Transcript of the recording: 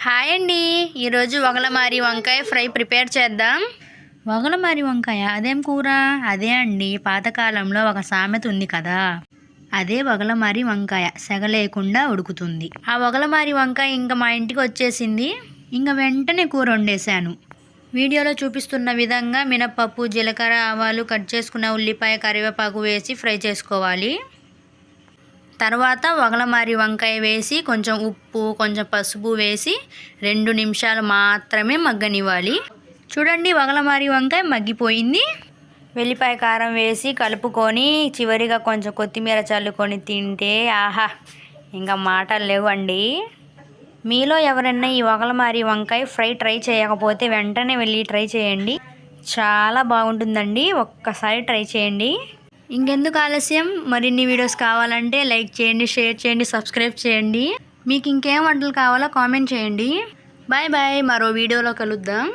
Hi అండి. ఈరోజు వగలమారి వంకాయ ఫ్రై ప్రిపేర్ చేద్దాం. వగలమారి వంకాయ అదేం కూర? అదే అండి, పాతకాలంలో ఒక సామెత ఉంది కదా, అదే వగలమారి వంకాయ. సెగ లేకుండా ఉడుకుతుంది. ఆ వగలమారి వంకాయ ఇంకా మా ఇంటికి వచ్చేసింది. ఇంకా వెంటనే కూర వండేశాను. వీడియోలో చూపిస్తున్న విధంగా మినప్పప్పు, జీలకర్ర, ఆవాలు, కట్ చేసుకున్న ఉల్లిపాయ, కరివేపాకు వేసి ఫ్రై చేసుకోవాలి. తర్వాత వగలమారి వంకాయ వేసి కొంచెం ఉప్పు, కొంచెం పసుపు వేసి 2 నిమిషాలు మాత్రమే మగ్గనివ్వాలి. చూడండి, వగలమారి వంకాయ మగ్గిపోయింది. వెల్లిపాయ కారం వేసి కలుపుకొని చివరిగా కొంచెం కొత్తిమీర చల్లుకొని తింటే ఆహా, ఇంకా మాటలు లేవండి. మీలో ఎవరైనా ఈ వగలమారి వంకాయ ఫ్రై ట్రై చేయకపోతే వెంటనే వెళ్ళి ట్రై చేయండి. చాలా బాగుంటుందండి. ఒక్కసారి ట్రై చేయండి. ఇంకెందుకు ఆలస్యం, మరిన్ని వీడియోస్ కావాలంటే లైక్ చేయండి, షేర్ చేయండి, సబ్స్క్రైబ్ చేయండి. మీకు ఇంకేం వంటలు కావాలో కామెంట్ చేయండి. బాయ్ బాయ్, మరో వీడియోలో కలుద్దాం.